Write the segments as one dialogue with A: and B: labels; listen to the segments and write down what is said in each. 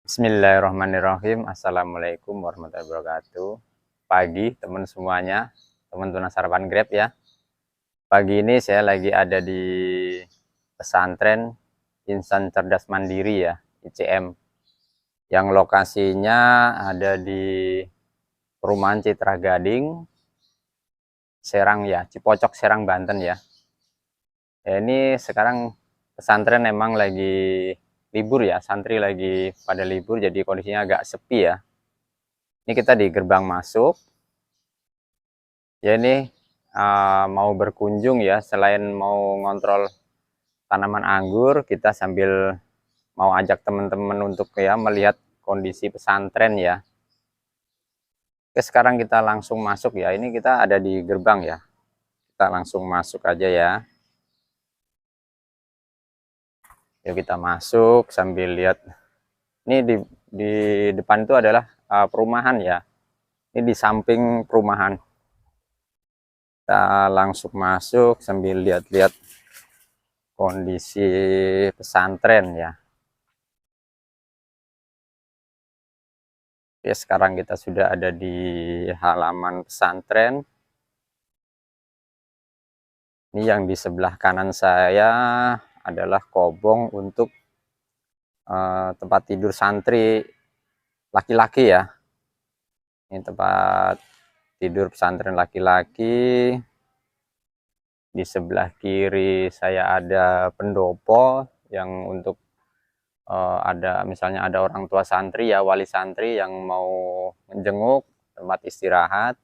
A: Bismillahirrahmanirrahim. Assalamualaikum warahmatullahi wabarakatuh. Pagi teman semuanya, teman tunas sarapan Grab ya. Pagi ini saya lagi ada di pesantren Insan Cerdas Mandiri ya, ICM. Yang lokasinya ada di Perumahan Citra Gading, Serang ya, Cipocok Serang Banten ya. Ini sekarang pesantren memang lagi libur ya, santri lagi pada libur, jadi kondisinya agak sepi ya. Ini kita di gerbang masuk. Ya ini mau berkunjung ya, selain mau ngontrol tanaman anggur, kita sambil mau ajak teman-teman untuk ya melihat kondisi pesantren ya. Oke, sekarang kita langsung masuk ya. Ini kita ada di gerbang ya. Kita langsung masuk aja ya. Yuk kita masuk sambil lihat. Ini di depan itu adalah perumahan ya. Ini di samping perumahan. Kita langsung masuk sambil lihat-lihat kondisi pesantren ya. Oke, sekarang kita sudah ada di halaman pesantren. Ini yang di sebelah kanan saya adalah kobong untuk tempat tidur santri laki-laki ya. Ini tempat tidur pesantren laki-laki. Di sebelah kiri saya ada pendopo yang untuk ada misalnya ada orang tua santri ya, wali santri yang mau menjenguk tempat istirahat.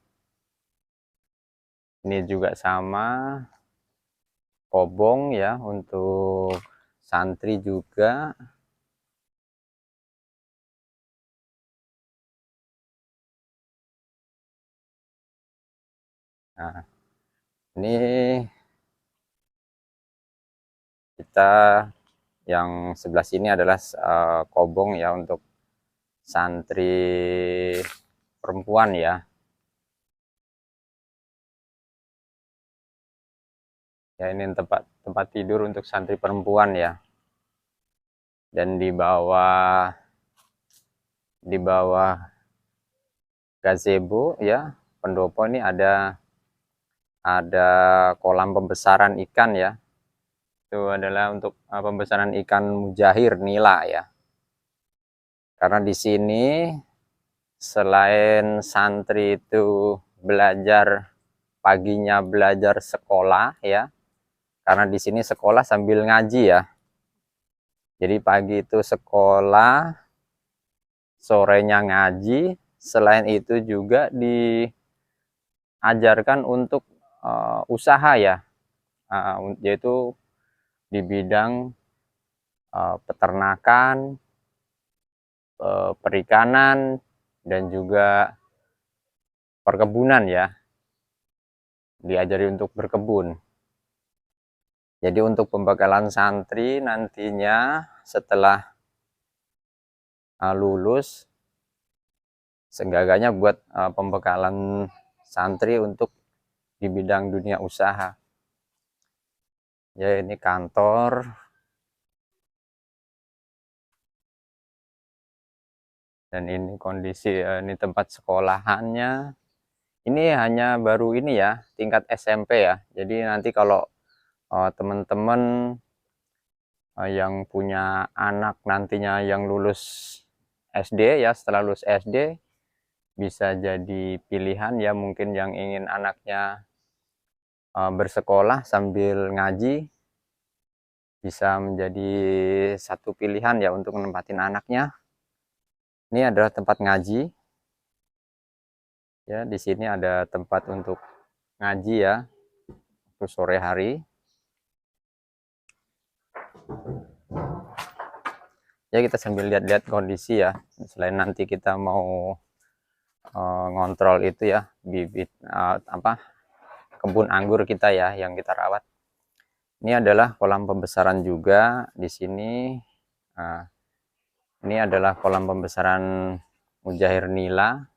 A: Ini juga sama, kobong ya untuk santri juga. Nah, ini kita yang sebelah sini adalah kobong ya untuk santri perempuan ya. Ya ini tempat tidur untuk santri perempuan ya. Dan di bawah gazebo ya, pendopo ini ada kolam pembesaran ikan ya. Itu adalah untuk pembesaran ikan mujahir nila ya. Karena di sini selain santri itu belajar paginya belajar sekolah ya. Karena di sini sekolah sambil ngaji ya. Jadi pagi itu sekolah, sorenya ngaji, selain itu juga diajarkan untuk usaha ya. Yaitu di bidang peternakan, perikanan, dan juga perkebunan ya. Diajari untuk berkebun. Jadi untuk pembekalan santri nantinya setelah lulus, seenggaknya buat pembekalan santri untuk di bidang dunia usaha. Ya ini kantor. Dan ini kondisi ini tempat sekolahannya. Ini hanya baru ini ya, tingkat SMP ya. Jadi nanti kalau teman-teman yang punya anak nantinya yang lulus SD ya, setelah lulus SD bisa jadi pilihan ya, mungkin yang ingin anaknya bersekolah sambil ngaji bisa menjadi satu pilihan ya untuk menempatin anaknya. Ini adalah tempat ngaji ya, di sini ada tempat untuk ngaji ya untuk sore hari. Ya kita sambil lihat-lihat kondisi ya, selain nanti kita mau ngontrol itu ya bibit kebun anggur kita ya yang kita rawat. Ini adalah kolam pembesaran juga di sini. Nah, ini adalah kolam pembesaran mujahir nila.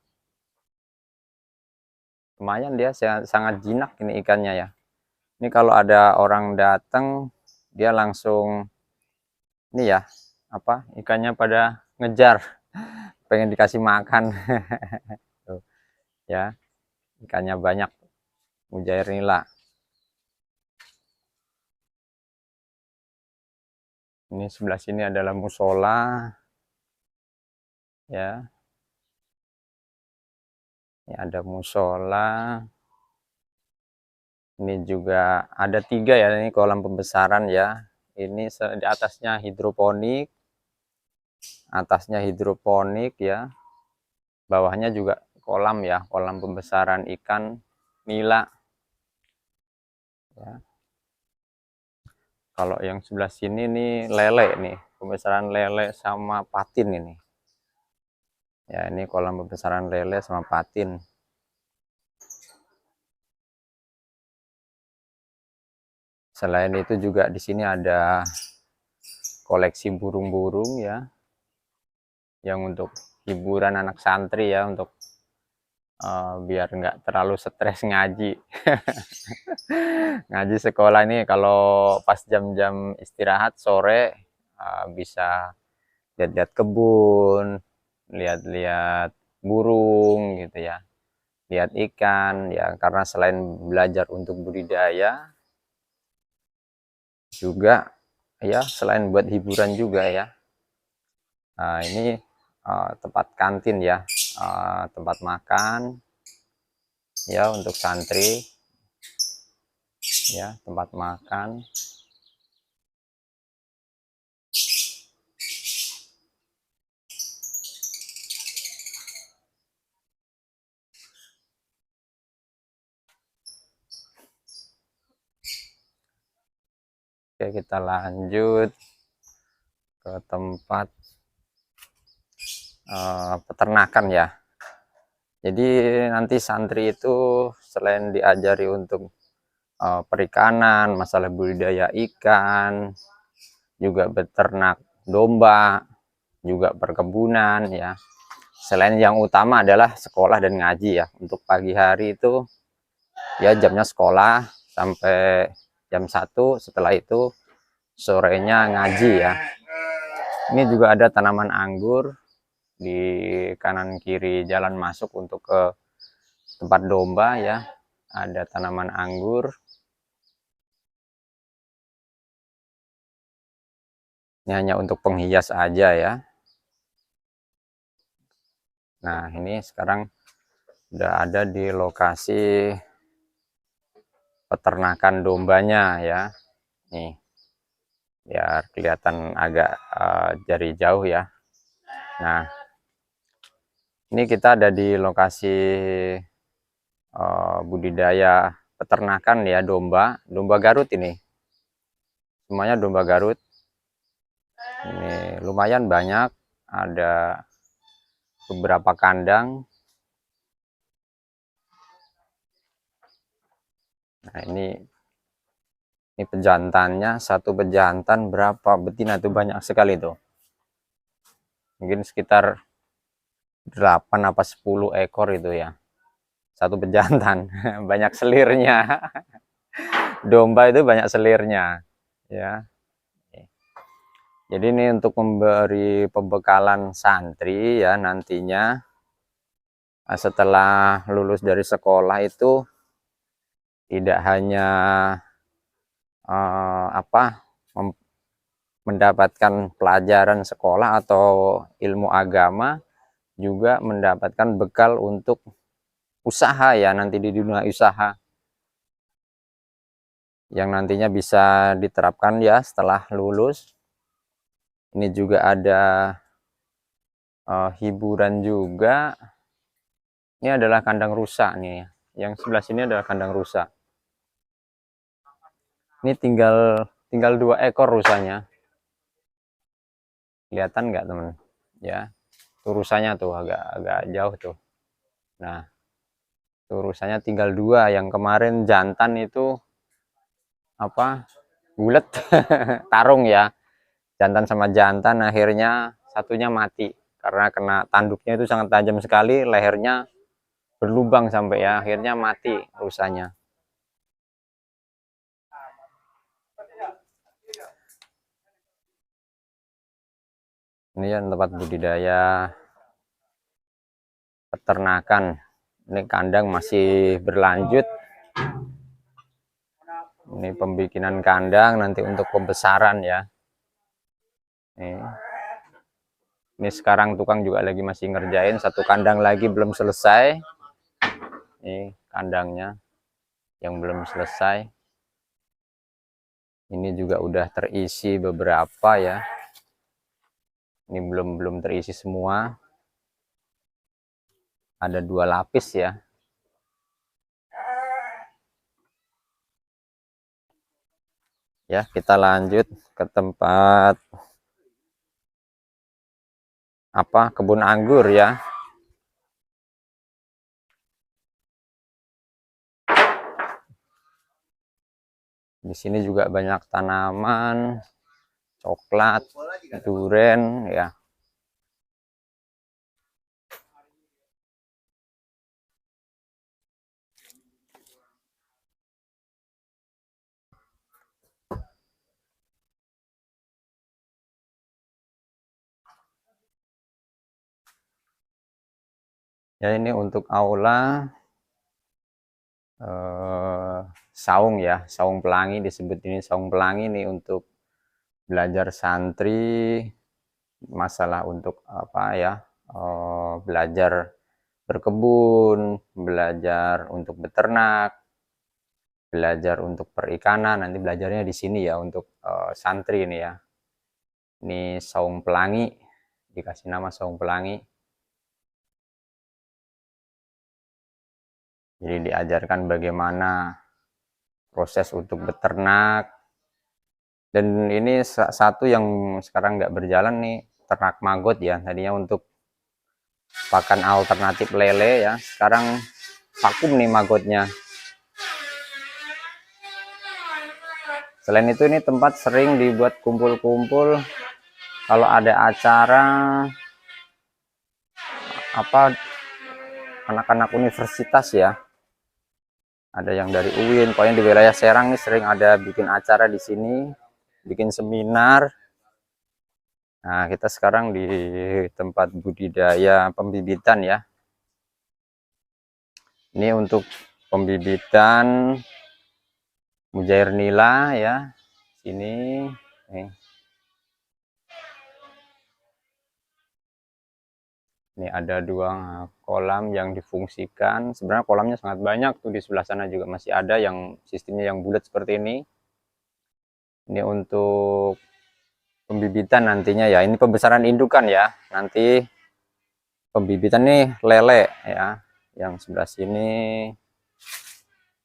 A: Lumayan dia sangat jinak ini ikannya ya. Ini kalau ada orang datang dia langsung ini ya ikannya pada ngejar pengen dikasih makan. Tuh, ya, ikannya banyak, mujair nila. Ini sebelah sini adalah musola, ya. Ini ada musola. Ini juga ada 3 ya, ini kolam pembesaran ya. Ini di atasnya hidroponik, ya. Bawahnya juga kolam ya, kolam pembesaran ikan nila. Ya. Kalau yang sebelah sini nih lele nih, pembesaran lele sama patin ini. Ya, ini kolam pembesaran lele sama patin. Selain itu juga di sini ada koleksi burung-burung ya, yang untuk hiburan anak santri ya, untuk biar nggak terlalu stres ngaji. Ngaji sekolah ini kalau pas jam-jam istirahat sore bisa lihat-lihat kebun, lihat-lihat burung gitu ya, lihat ikan ya, karena selain belajar untuk budidaya juga ya, selain buat hiburan juga ya. Nah, ini tempat kantin ya, tempat makan ya untuk santri ya, tempat makan. Oke, kita lanjut ke tempat peternakan ya. Jadi nanti santri itu selain diajari untuk perikanan, masalah budidaya ikan, juga beternak domba, juga perkebunan ya. Selain yang utama adalah sekolah dan ngaji ya. Untuk pagi hari itu ya jamnya sekolah sampai jam 1, setelah itu sorenya ngaji ya. Ini juga ada tanaman anggur di kanan kiri jalan masuk untuk ke tempat domba ya. Ada tanaman anggur. Ini hanya untuk penghias aja ya. Nah, ini sekarang udah ada di lokasi peternakan dombanya ya. Nih, biar kelihatan agak dari jauh ya. Nah, ini kita ada di lokasi budidaya peternakan ya, domba Garut ini. Semuanya domba Garut. Ini lumayan banyak, ada beberapa kandang. Nah, ini pejantannya, satu pejantan berapa betina tuh, banyak sekali tuh. Mungkin sekitar 8 apa 10 ekor itu ya. Satu pejantan, banyak selirnya. Domba itu banyak selirnya ya. Jadi ini untuk memberi pembekalan santri ya, nantinya setelah lulus dari sekolah itu tidak hanya mendapatkan pelajaran sekolah atau ilmu agama, juga mendapatkan bekal untuk usaha ya, nanti di dunia usaha yang nantinya bisa diterapkan ya setelah lulus. Ini juga ada hiburan juga. Ini adalah kandang rusa nih ya. Yang sebelah sini adalah kandang rusa. Ini tinggal 2 ekor rusanya. Kelihatan nggak teman? Ya, tuh rusanya tuh agak jauh tuh. Nah, tuh rusanya tinggal 2. Yang kemarin jantan itu apa? Bulet, tarung ya. Jantan sama jantan, akhirnya satunya mati karena kena tanduknya itu sangat tajam sekali, lehernya berlubang sampai ya, akhirnya mati rusanya. Ini yang tempat budidaya peternakan. Ini kandang masih berlanjut. Ini pembikinan kandang nanti untuk pembesaran ya. Ini sekarang tukang juga lagi masih ngerjain, satu kandang lagi belum selesai. Ini kandangnya yang belum selesai. Ini juga udah terisi beberapa ya. Ini belum terisi semua. Ada 2 lapis ya. Ya, kita lanjut ke tempat kebun anggur ya. Di sini juga banyak tanaman, coklat, durian ya. Ya, ini untuk aula saung ya, saung pelangi disebut ini saung pelangi nih untuk belajar santri, masalah untuk belajar berkebun, belajar untuk beternak, belajar untuk perikanan. Nanti belajarnya di sini ya untuk santri ini ya. Ini saung pelangi, dikasih nama saung pelangi. Jadi diajarkan bagaimana proses untuk beternak. Dan ini satu yang sekarang nggak berjalan nih, ternak maggot ya. Tadinya untuk pakan alternatif lele ya. Sekarang vakum nih maggotnya. Selain itu ini tempat sering dibuat kumpul-kumpul kalau ada acara anak-anak universitas ya. Ada yang dari UIN, pokoknya di wilayah Serang nih sering ada bikin acara di sini, bikin seminar. Nah, kita sekarang di tempat budidaya pembibitan ya. Ini untuk pembibitan mujair nila ya. Sini nih. Ini ada 2 kolam yang difungsikan. Sebenarnya kolamnya sangat banyak tuh, di sebelah sana juga masih ada yang sistemnya yang bulat seperti ini. Ini untuk pembibitan nantinya ya. Ini pembesaran indukan ya. Nanti pembibitan nih lele ya. Yang sebelah sini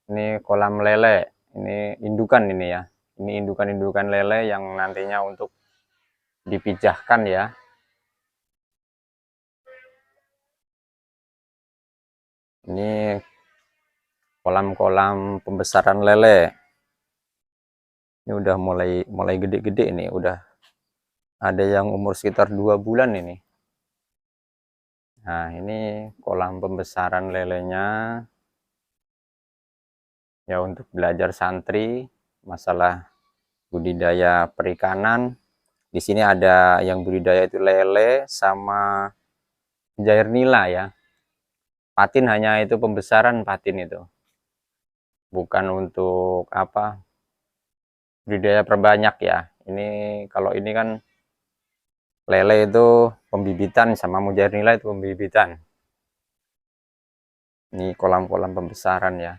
A: ini kolam lele. Ini indukan ini ya. Ini indukan-indukan lele yang nantinya untuk dipijahkan ya. Ini kolam-kolam pembesaran lele. Ini udah mulai gede-gede ini, udah ada yang umur sekitar 2 bulan ini. Nah, ini kolam pembesaran lelenya ya, untuk belajar santri masalah budidaya perikanan. Di sini ada yang budidaya itu lele sama jair nila ya. Patin hanya itu pembesaran patin itu. Bukan untuk budidaya perbanyak ya. Ini kalau ini kan lele itu pembibitan sama mujair nila itu pembibitan. Ini kolam-kolam pembesaran ya.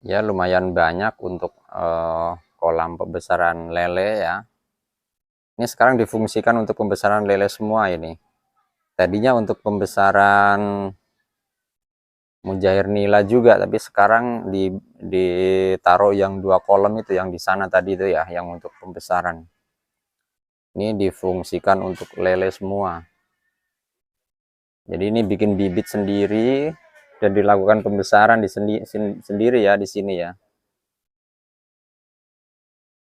A: Ya, lumayan banyak untuk kolam pembesaran lele ya. Ini sekarang difungsikan untuk pembesaran lele semua ini. Tadinya untuk pembesaran mujair nila juga, tapi sekarang ditaruh yang 2 kolam itu yang di sana tadi itu ya, yang untuk pembesaran. Ini difungsikan untuk lele semua. Jadi ini bikin bibit sendiri dan dilakukan pembesaran sendiri ya di sini ya.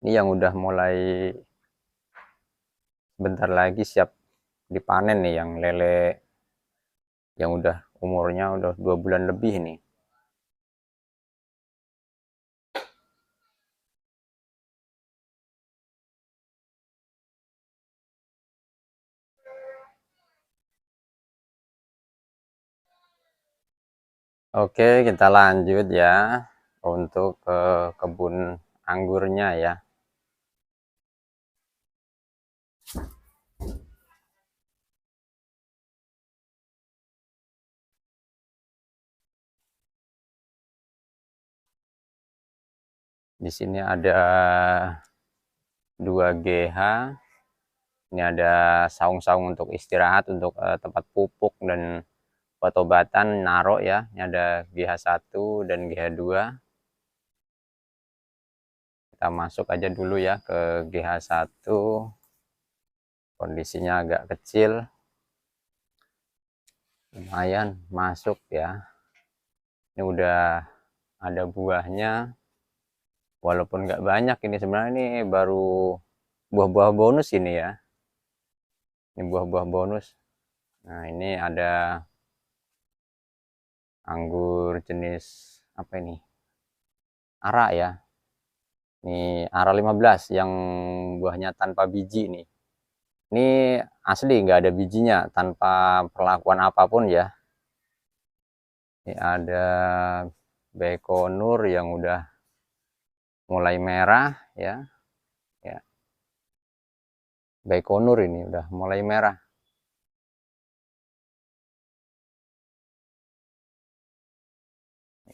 A: Ini yang udah mulai bentar lagi siap dipanen nih, yang lele yang udah umurnya udah 2 bulan lebih nih. Oke, kita lanjut ya untuk ke kebun anggurnya ya. Di sini ada 2 GH. Ini ada saung-saung untuk istirahat, untuk tempat pupuk dan obat-obatan naruh ya. Ini ada GH1 dan GH2. Kita masuk aja dulu ya ke GH1. Kondisinya agak kecil, lumayan masuk ya. Ini udah ada buahnya, walaupun nggak banyak. Ini sebenarnya ini baru buah-buah bonus ini ya. Ini buah-buah bonus. Nah, ini ada anggur jenis apa ini? Ara ya. Ini Ara 15 yang buahnya tanpa biji nih. Ini asli nggak ada bijinya, tanpa perlakuan apapun ya. Ini ada Baikonur yang udah mulai merah ya. Ya, Baikonur ini udah mulai merah.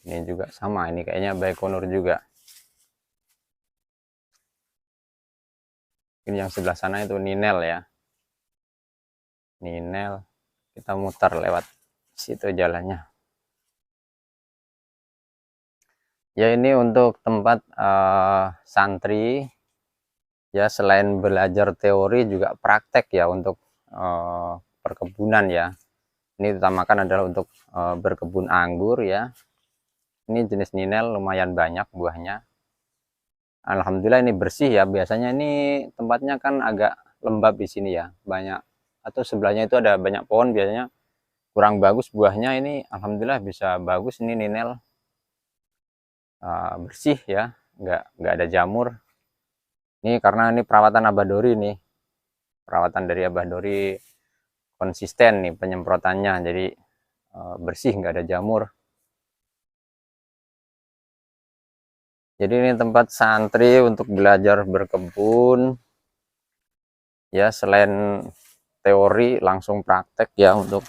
A: Ini juga sama, ini kayaknya Baikonur juga. Ini yang sebelah sana itu Ninel ya. Ninel, kita mutar lewat situ jalannya. Ya, ini untuk tempat santri ya, selain belajar teori juga praktek ya untuk perkebunan ya. Ini utamakan adalah untuk berkebun anggur ya. Ini jenis Ninel lumayan banyak buahnya. Alhamdulillah ini bersih ya. Biasanya ini tempatnya kan agak lembab di sini ya. Banyak, atau sebelahnya itu ada banyak pohon, biasanya kurang bagus buahnya. Ini alhamdulillah bisa bagus ini Ninel. Bersih ya, nggak ada jamur. Ini karena ini perawatan Abah Dori nih. Perawatan dari Abah Dori konsisten nih penyemprotannya. Jadi bersih, nggak ada jamur. Jadi ini tempat santri untuk belajar berkebun ya, selain teori langsung praktek ya, untuk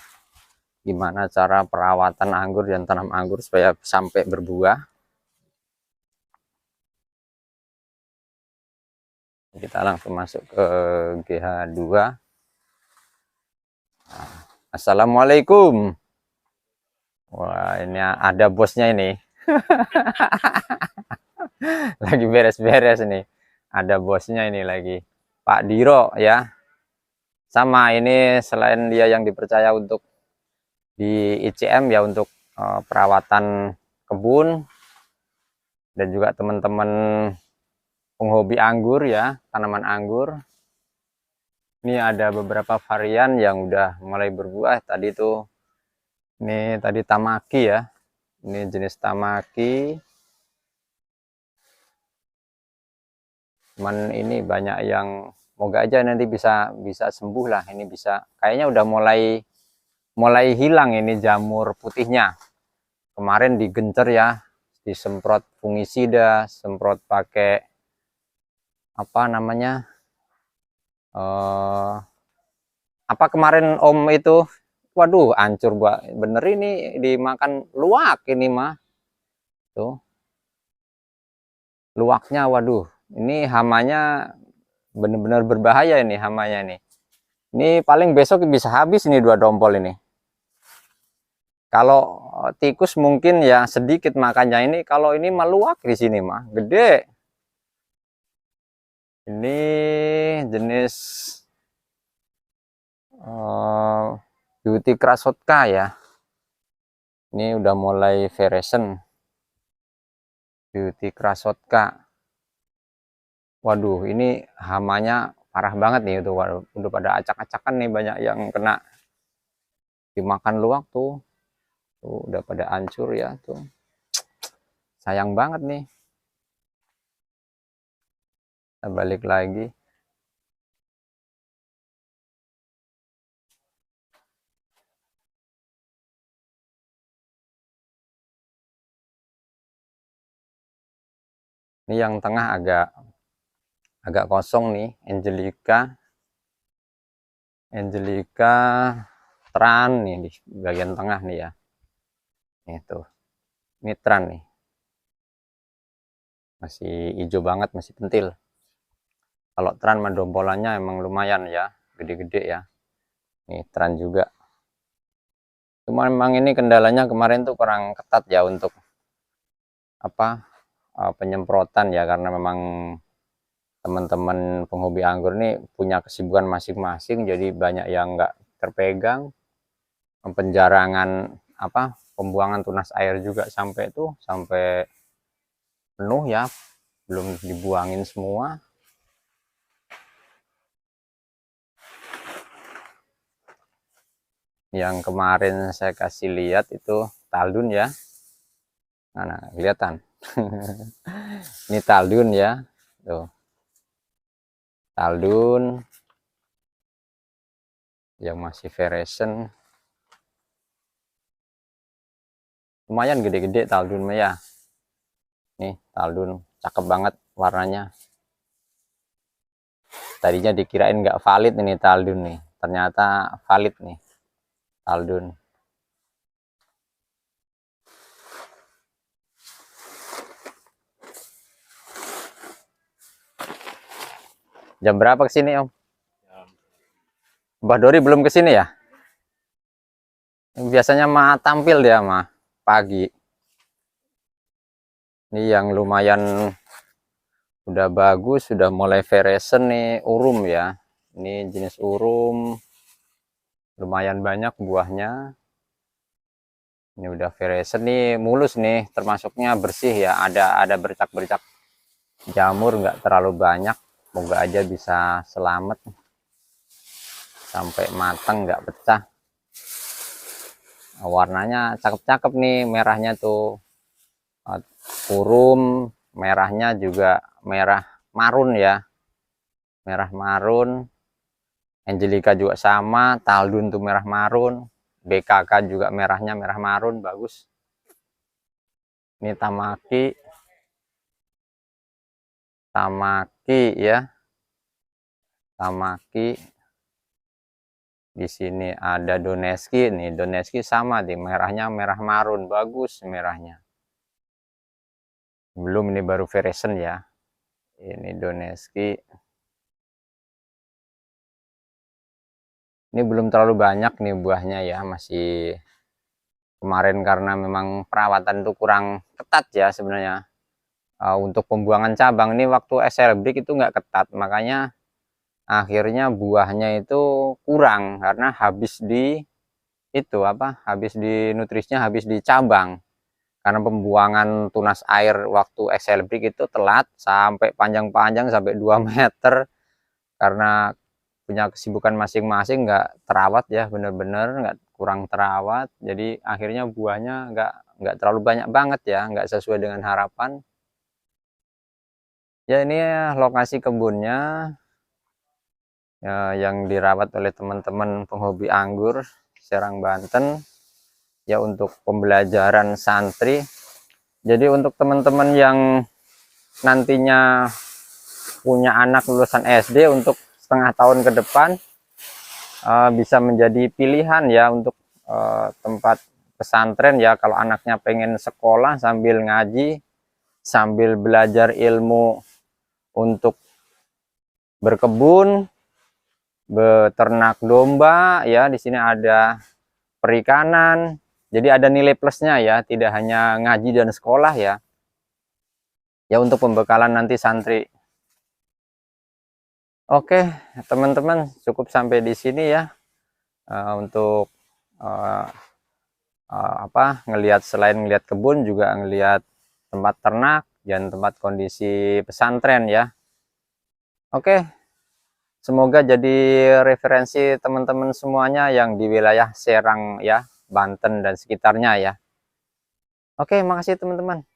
A: gimana cara perawatan anggur dan tanam anggur supaya sampai berbuah. Kita langsung masuk ke GH2. Assalamualaikum. Wah, ini ada bosnya ini. Lagi beres-beres nih. Ada bosnya ini lagi. Pak Diro ya. Sama, ini selain dia yang dipercaya untuk di ICM ya, untuk perawatan kebun, dan juga teman-teman penghobi anggur ya, tanaman anggur. Ini ada beberapa varian yang udah mulai berbuah. Tadi tuh, ini tadi Tamaki ya. Ini jenis Tamaki. Cuman ini banyak yang moga aja nanti bisa bisa sembuh lah. Ini bisa, kayaknya udah mulai hilang ini jamur putihnya. Kemarin digencer ya, disemprot fungisida, semprot pakai apa namanya, apa kemarin Om itu, waduh hancur bener ini, dimakan luwak ini mah. Tuh, luwaknya, waduh, ini hamanya bener-bener berbahaya ini hamanya nih. Ini paling besok bisa habis ini 2 dompol ini. Kalau tikus mungkin ya sedikit makannya, ini kalau ini meluak di sini mah gede. Ini jenis Beauty Krasotka ya. Ini udah mulai veresen. Beauty Krasotka. Waduh, ini hamanya parah banget nih itu. Waduh, udah pada acak-acakan nih, banyak yang kena dimakan luwak tuh. Tuh udah pada hancur ya tuh. Sayang banget nih. Kita balik lagi. Ini yang tengah agak kosong nih, Angelica Tran nih di bagian tengah nih ya. Itu. Ini Tran nih. Masih hijau banget, masih pentil. Kalau Tran dompolannya emang lumayan ya, gede-gede ya. Nih Tran juga. Cuma memang ini kendalanya kemarin tuh kurang ketat ya untuk apa penyemprotan ya, karena memang teman-teman penghobi anggur ini punya kesibukan masing-masing, jadi banyak yang nggak terpegang. Penjarangan pembuangan tunas air juga sampai penuh ya, belum dibuangin semua. Yang kemarin saya kasih lihat itu Taldun ya, nah kelihatan. Ini Taldun ya, tuh Taldun yang masih veresen, lumayan gede-gede Taldun ya. Nih Taldun cakep banget warnanya. Tadinya dikirain nggak valid ini Taldun nih, ternyata valid nih Taldun. Jam berapa kesini Om? Mbah Dori belum kesini ya? Biasanya mah tampil dia mah pagi. Ini yang lumayan udah bagus, sudah mulai veresen nih, urum ya. Ini jenis urum, lumayan banyak buahnya. Ini udah veresen nih, mulus nih, termasuknya bersih ya. Ada bercak-bercak jamur, nggak terlalu banyak. Semoga aja bisa selamat sampai matang, nggak pecah. Warnanya cakep-cakep nih, merahnya tuh urum, merahnya juga merah marun ya, merah marun. Angelica juga sama, Taldun tuh merah marun, BKK juga merahnya merah marun, bagus. Ini Tamaki ya, Tamaki. Di sini ada Doneski nih, Doneski sama nih, merahnya merah marun, bagus merahnya. Belum, ini baru veresen ya. Ini Doneski. Ini belum terlalu banyak nih buahnya ya, masih kemarin karena memang perawatan itu kurang ketat ya sebenarnya. Untuk pembuangan cabang ini waktu SL break itu nggak ketat, makanya akhirnya buahnya itu kurang karena habis di nutrisinya habis di cabang. Karena pembuangan tunas air waktu SL break itu telat sampai panjang-panjang sampai 2 meter, karena punya kesibukan masing-masing, nggak terawat ya, bener-bener nggak, kurang terawat. Jadi akhirnya buahnya nggak terlalu banyak banget ya, nggak sesuai dengan harapan ya. Ini lokasi kebunnya ya, yang dirawat oleh teman-teman penghobi anggur Serang Banten ya, untuk pembelajaran santri. Jadi untuk teman-teman yang nantinya punya anak lulusan SD untuk setengah tahun ke depan, bisa menjadi pilihan ya untuk tempat pesantren ya, kalau anaknya pengen sekolah sambil ngaji, sambil belajar ilmu untuk berkebun, beternak domba ya. Di sini ada perikanan, jadi ada nilai plusnya ya, tidak hanya ngaji dan sekolah ya. Ya untuk pembekalan nanti santri. Oke teman-teman, cukup sampai di sini ya, untuk ngelihat, selain ngelihat kebun juga ngelihat tempat ternak dan tempat kondisi pesantren ya. Oke, semoga jadi referensi teman-teman semuanya yang di wilayah Serang ya, Banten dan sekitarnya ya. Oke, makasih teman-teman.